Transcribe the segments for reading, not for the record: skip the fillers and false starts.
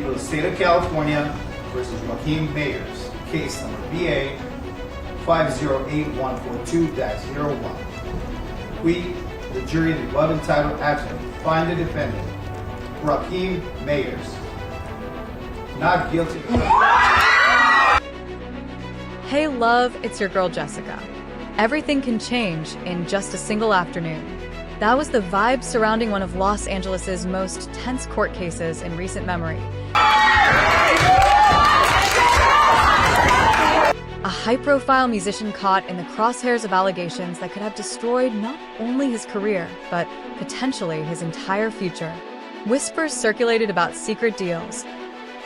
people of the state of California versus Raahim Mayers, case number BA 508142-01. We, the jury in the above entitled action, find the defendant, Raahim Mayers, not guilty. Hey love, it's your girl Jessica. Everything can change in just a single afternoon. That was the vibe surrounding one of Los Angeles' most tense court cases in recent memory. A high-profile musician caught in the crosshairs of allegations that could have destroyed not only his career, but potentially his entire future. Whispers circulated about secret deals,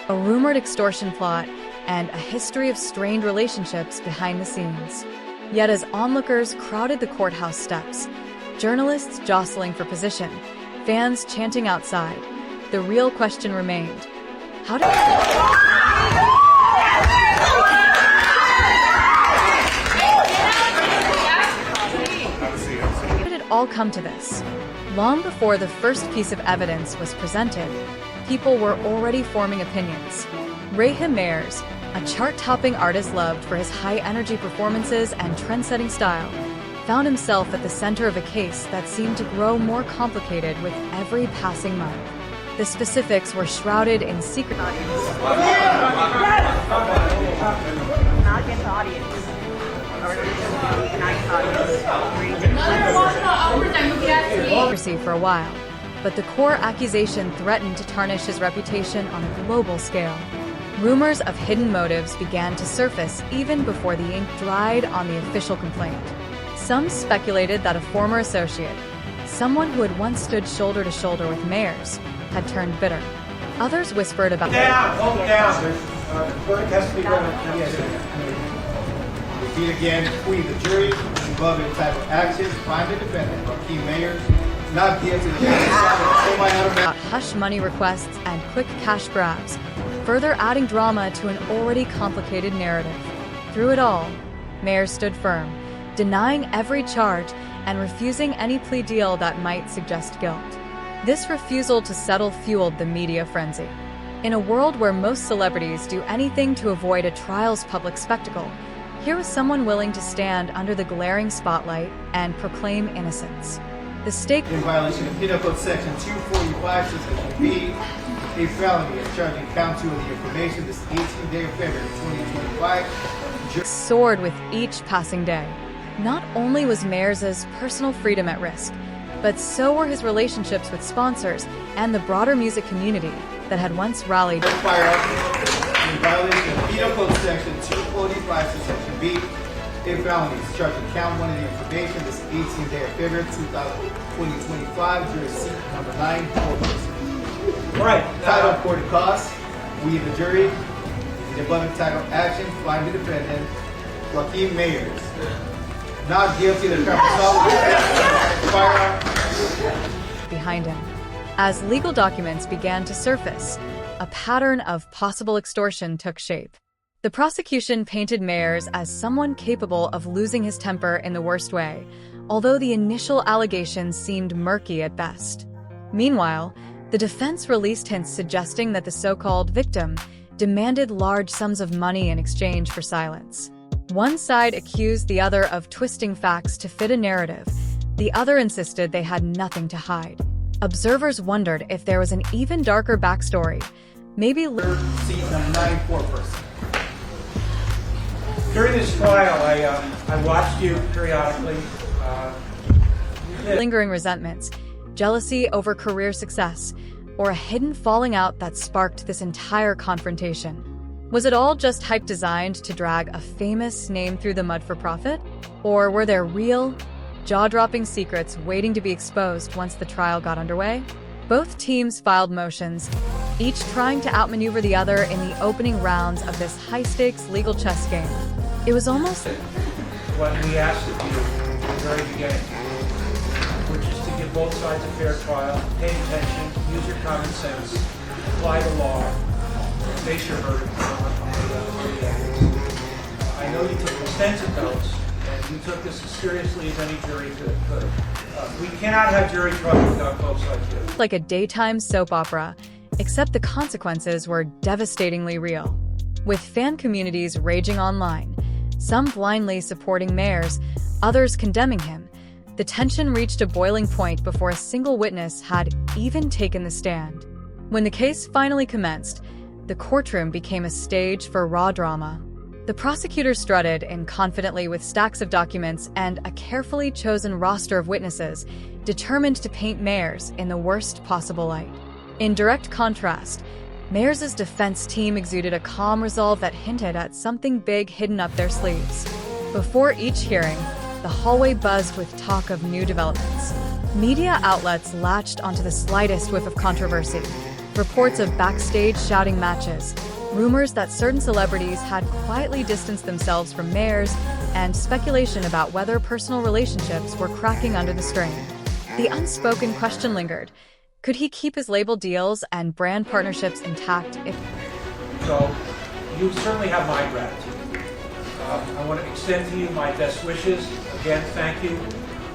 a rumored extortion plot, and a history of strained relationships behind the scenes. Yet as onlookers crowded the courthouse steps, journalists jostling for position, fans chanting outside, the real question remained: how did it all come to this? Long before the first piece of evidence was presented, people were already forming opinions. Raahim Mayers, a chart-topping artist loved for his high-energy performances and trend-setting style, found himself at the center of a case that seemed to grow more complicated with every passing month. The specifics were shrouded in secrecy. For a while, but the core accusation threatened to tarnish his reputation on a global scale. Rumors of hidden motives began to surface even before the ink dried on the official complaint. Some speculated that a former associate, someone who had once stood shoulder to shoulder with Mayers, had turned bitter. Others whispered about Repeat again, we, the jury, in the above entitled actions, find the defendant, Raahim Mayers, not guilty of hush money requests and quick cash grabs, further adding drama to an already complicated narrative. Through it all, Mayers stood firm, denying every charge and refusing any plea deal that might suggest guilt. This refusal to settle fueled the media frenzy. In a world where most celebrities do anything to avoid a trial's public spectacle, here was someone willing to stand under the glaring spotlight and proclaim innocence. The stake in violation of Penal Code Section 245, Subsection B, a felony is charging count 2 of the information this 18th day of February 2025. Soared with each passing day. Not only was Mayers' personal freedom at risk, but so were his relationships with sponsors and the broader music community that had once rallied. In violation of Penal Code Section 245, Subsection B, a felony is charging count 1 of the information this 18th day of February 2025, jury seat number 9, courthouse. All right. Title of court and cause. We, the jury, in the above entitled action, find the defendant, Raahim Mayers, not guilty of the crime of firearm. Behind him. As legal documents began to surface, a pattern of possible extortion took shape. The prosecution painted Mayers as someone capable of losing his temper in the worst way, although the initial allegations seemed murky at best. Meanwhile, the defense released hints suggesting that the so-called victim demanded large sums of money in exchange for silence. One side accused the other of twisting facts to fit a narrative. The other insisted they had nothing to hide. Observers wondered if there was an even darker backstory. Maybe seat number 9, foreperson. During this trial, I watched you periodically. Lingering resentments, jealousy over career success, or a hidden falling out that sparked this entire confrontation. Was it all just hype designed to drag a famous name through the mud for profit? Or were there real, jaw-dropping secrets waiting to be exposed once the trial got underway? Both teams filed motions, each trying to outmaneuver the other in the opening rounds of this high-stakes legal chess game. It was almost what we asked of you at the very beginning, which is to give both sides a fair trial, pay attention, use your common sense, apply the law, face your verdict. I know you took extensive notes, and you took this as seriously as any jury could. We cannot have jury trials without folks like you. like a daytime soap opera, Except the consequences were devastatingly real. With fan communities raging online, some blindly supporting Mayers, others condemning him, the tension reached a boiling point before a single witness had even taken the stand. When the case finally commenced, the courtroom became a stage for raw drama. The prosecutor strutted in confidently with stacks of documents and a carefully chosen roster of witnesses, determined to paint Mayers in the worst possible light. In direct contrast, Mayers' defense team exuded a calm resolve that hinted at something big hidden up their sleeves. Before each hearing, the hallway buzzed with talk of new developments. Media outlets latched onto the slightest whiff of controversy. Reports of backstage shouting matches, rumors that certain celebrities had quietly distanced themselves from Mayers, and speculation about whether personal relationships were cracking under the strain. The unspoken question lingered. Could he keep his label deals and brand partnerships intact if... So, you certainly have my gratitude. I want to extend to you my best wishes. Again, thank you.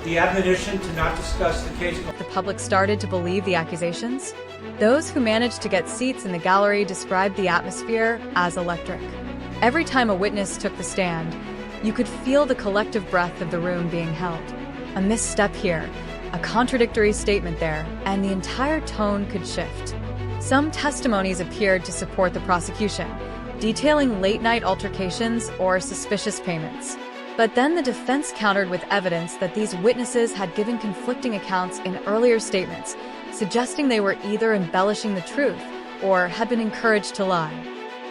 The admonition to not discuss the case... The public started to believe the accusations. Those who managed to get seats in the gallery described the atmosphere as electric. Every time a witness took the stand, you could feel the collective breath of the room being held. A misstep here, a contradictory statement there, and the entire tone could shift. Some testimonies appeared to support the prosecution, detailing late-night altercations or suspicious payments. But then the defense countered with evidence that these witnesses had given conflicting accounts in earlier statements, suggesting they were either embellishing the truth or had been encouraged to lie.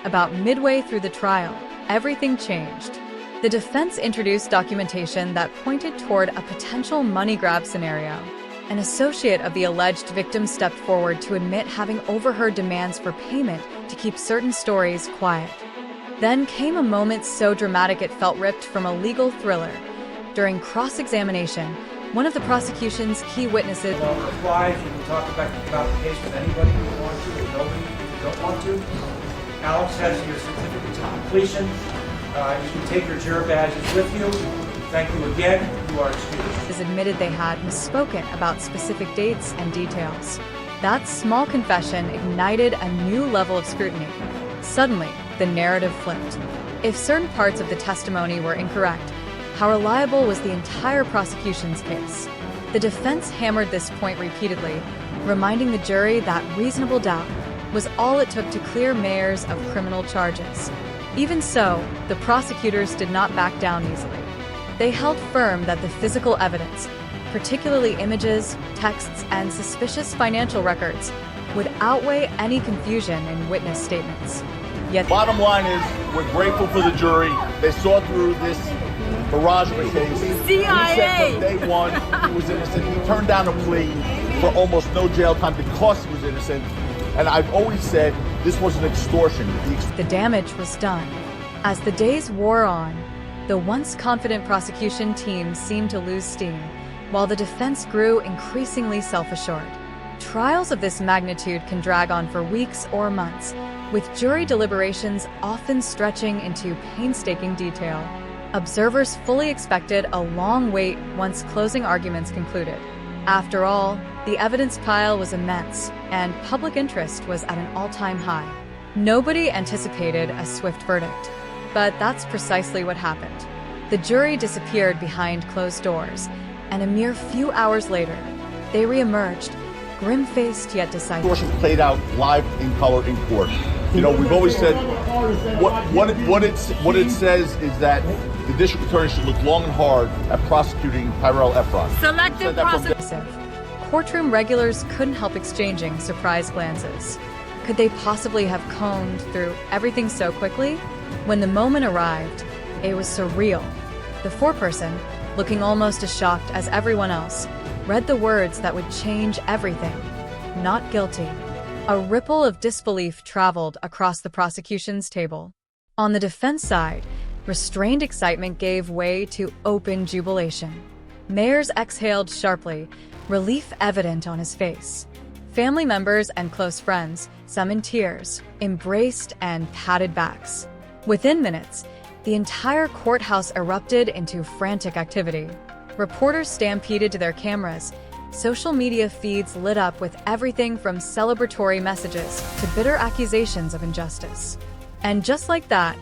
About midway through the trial, everything changed. The defense introduced documentation that pointed toward a potential money grab scenario. An associate of the alleged victim stepped forward to admit having overheard demands for payment to keep certain stories quiet. Then came a moment so dramatic it felt ripped from a legal thriller. During cross-examination, one of the prosecution's key witnesses... Well, applies, you can talk about the case with anybody you want to or nobody you don't want to. Alex has your certificates of completion. You can take your juror badges with you. Thank you again. You are excused. Admitted they had misspoken about specific dates and details. That small confession ignited a new level of scrutiny. Suddenly, the narrative flipped. If certain parts of the testimony were incorrect, how reliable was the entire prosecution's case? The defense hammered this point repeatedly, reminding the jury that reasonable doubt was all it took to clear Mayers of criminal charges. Even so, the prosecutors did not back down easily. They held firm that the physical evidence, particularly images, texts, and suspicious financial records, would outweigh any confusion in witness statements. Yet, bottom line is, we're grateful for the jury. They saw through this barrage of a case. CIA! He said from day one he was innocent. He turned down a plea for almost no jail time because he was innocent. And I've always said this was an extortion. The damage was done. As the days wore on, the once confident prosecution team seemed to lose steam, while the defense grew increasingly self-assured. Trials of this magnitude can drag on for weeks or months, with jury deliberations often stretching into painstaking detail. Observers fully expected a long wait once closing arguments concluded. After all, the evidence pile was immense, and public interest was at an all-time high. Nobody anticipated a swift verdict, but that's precisely what happened. The jury disappeared behind closed doors, and a mere few hours later, they re-emerged, grim-faced yet decisive. Extortion played out live in color in court. You know, we've always said what it says is that the district attorney should look long and hard at prosecuting Tyrell Efron. Selective prosecution. Courtroom regulars couldn't help exchanging surprised glances. Could they possibly have combed through everything so quickly? When the moment arrived, it was surreal. The foreperson, looking almost as shocked as everyone else, read the words that would change everything. Not guilty. A ripple of disbelief traveled across the prosecution's table. On the defense side, restrained excitement gave way to open jubilation. Mayers exhaled sharply, relief evident on his face. Family members and close friends, some in tears, embraced and patted backs. Within minutes, the entire courthouse erupted into frantic activity. Reporters stampeded to their cameras, social media feeds lit up with everything from celebratory messages to bitter accusations of injustice. And just like that,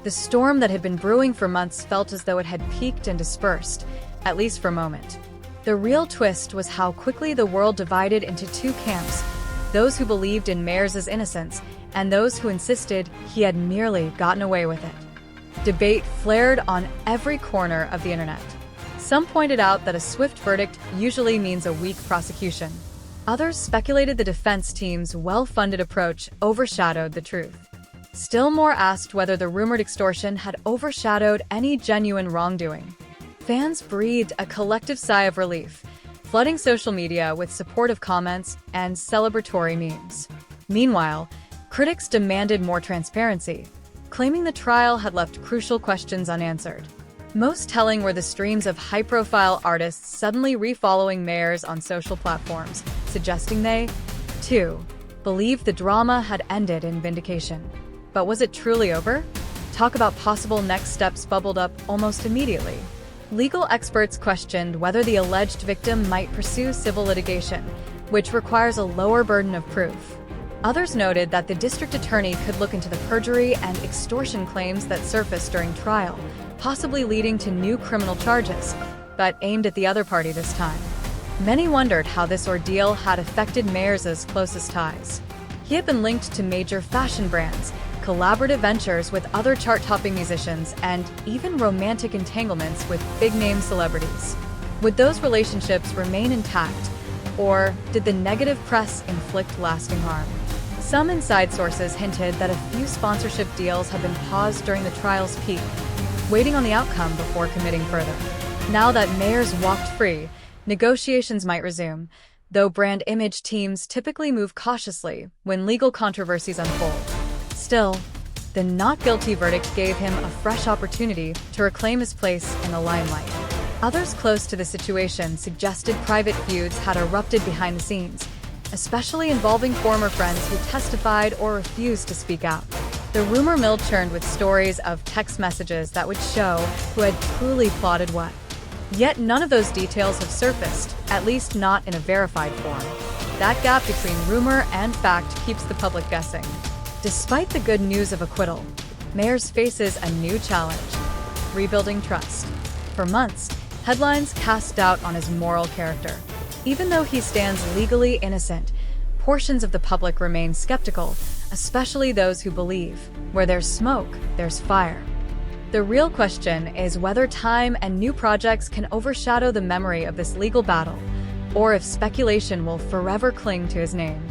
the storm that had been brewing for months felt as though it had peaked and dispersed, at least for a moment. The real twist was how quickly the world divided into two camps, those who believed in Mayers' innocence and those who insisted he had merely gotten away with it. Debate flared on every corner of the internet. Some pointed out that a swift verdict usually means a weak prosecution. Others speculated the defense team's well-funded approach overshadowed the truth. Still more asked whether the rumored extortion had overshadowed any genuine wrongdoing. Fans breathed a collective sigh of relief, flooding social media with supportive comments and celebratory memes. Meanwhile, critics demanded more transparency, claiming the trial had left crucial questions unanswered. Most telling were the streams of high-profile artists suddenly refollowing Mayers on social platforms, suggesting they, too, believed the drama had ended in vindication. But was it truly over? Talk about possible next steps bubbled up almost immediately. Legal experts questioned whether the alleged victim might pursue civil litigation, which requires a lower burden of proof. Others noted that the district attorney could look into the perjury and extortion claims that surfaced during trial, possibly leading to new criminal charges, but aimed at the other party this time. Many wondered how this ordeal had affected Mayers' closest ties. He had been linked to major fashion brands, collaborative ventures with other chart-topping musicians, and even romantic entanglements with big-name celebrities. Would those relationships remain intact, or did the negative press inflict lasting harm? Some inside sources hinted that a few sponsorship deals had been paused during the trial's peak, waiting on the outcome before committing further. Now that Mayers walked free, negotiations might resume, though brand image teams typically move cautiously when legal controversies unfold. Still, the not guilty verdict gave him a fresh opportunity to reclaim his place in the limelight. Others close to the situation suggested private feuds had erupted behind the scenes, especially involving former friends who testified or refused to speak out. The rumor mill churned with stories of text messages that would show who had truly plotted what. Yet none of those details have surfaced, at least not in a verified form. That gap between rumor and fact keeps the public guessing. Despite the good news of acquittal, Mayers faces a new challenge: rebuilding trust. For months, headlines cast doubt on his moral character. Even though he stands legally innocent, portions of the public remain skeptical, especially those who believe, where there's smoke, there's fire. The real question is whether time and new projects can overshadow the memory of this legal battle, or if speculation will forever cling to his name.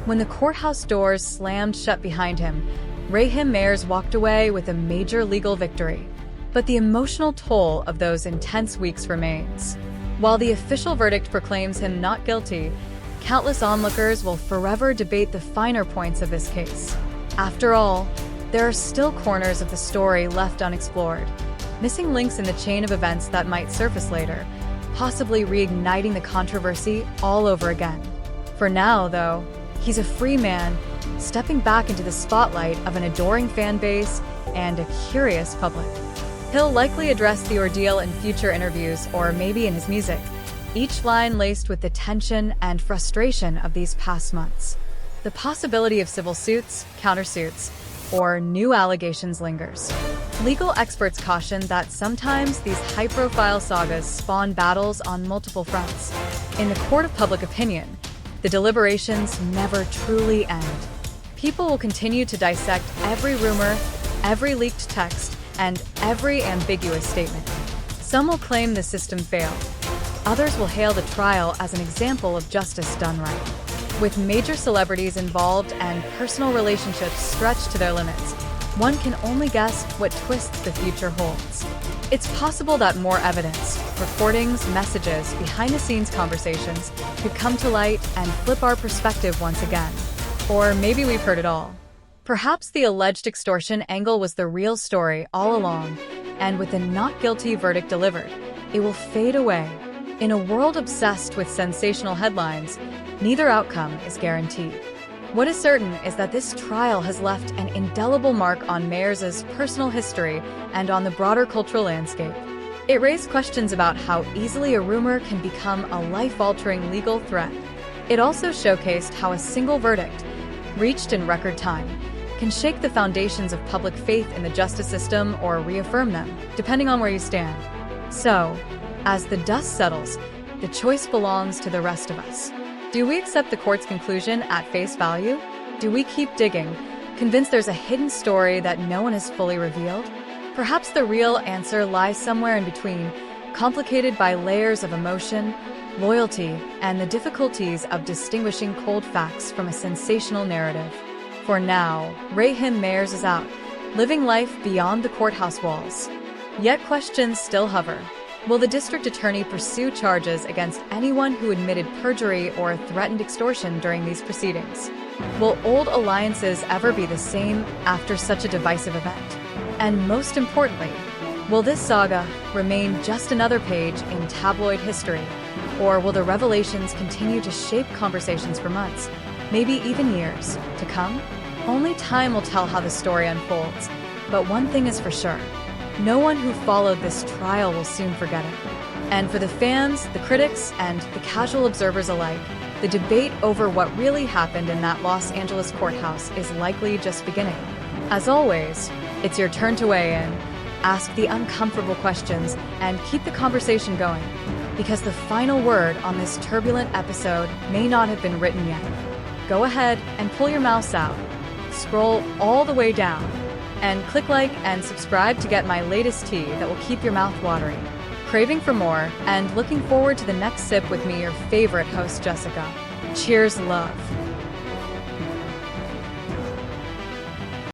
When the courthouse doors slammed shut behind him, Raahim Mayers walked away with a major legal victory. But the emotional toll of those intense weeks remains. While the official verdict proclaims him not guilty, countless onlookers will forever debate the finer points of this case. After all, there are still corners of the story left unexplored, missing links in the chain of events that might surface later, possibly reigniting the controversy all over again. For now, though, he's a free man, stepping back into the spotlight of an adoring fan base and a curious public. He'll likely address the ordeal in future interviews or maybe in his music, each line laced with the tension and frustration of these past months. The possibility of civil suits, countersuits, or new allegations lingers. Legal experts caution that sometimes these high-profile sagas spawn battles on multiple fronts. In the court of public opinion, the deliberations never truly end. People will continue to dissect every rumor, every leaked text, and every ambiguous statement. Some will claim the system failed. Others will hail the trial as an example of justice done right. With major celebrities involved and personal relationships stretched to their limits, one can only guess what twists the future holds. It's possible that more evidence, recordings, messages, behind-the-scenes conversations could come to light and flip our perspective once again. Or maybe we've heard it all. Perhaps the alleged extortion angle was the real story all along, and with the not guilty verdict delivered, it will fade away. In a world obsessed with sensational headlines, neither outcome is guaranteed. What is certain is that this trial has left an indelible mark on Mayers' personal history and on the broader cultural landscape. It raised questions about how easily a rumor can become a life-altering legal threat. It also showcased how a single verdict, reached in record time, can shake the foundations of public faith in the justice system or reaffirm them, depending on where you stand. So, as the dust settles, the choice belongs to the rest of us. Do we accept the court's conclusion at face value? Do we keep digging, convinced there's a hidden story that no one has fully revealed? Perhaps the real answer lies somewhere in between, complicated by layers of emotion, loyalty, and the difficulties of distinguishing cold facts from a sensational narrative. For now, Raahim Mayers is out, living life beyond the courthouse walls. Yet questions still hover. Will the district attorney pursue charges against anyone who admitted perjury or threatened extortion during these proceedings? Will old alliances ever be the same after such a divisive event? And most importantly, will this saga remain just another page in tabloid history, or will the revelations continue to shape conversations for months, maybe even years, to come? Only time will tell how the story unfolds, but one thing is for sure. No one who followed this trial will soon forget it. And for the fans, the critics, and the casual observers alike, the debate over what really happened in that Los Angeles courthouse is likely just beginning. As always, it's your turn to weigh in, ask the uncomfortable questions, and keep the conversation going, because the final word on this turbulent episode may not have been written yet. Go ahead and pull your mouse out, scroll all the way down, and click like and subscribe to get my latest tea that will keep your mouth watering. Craving for more and looking forward to the next sip with me, your favorite host, Jessica. Cheers, love.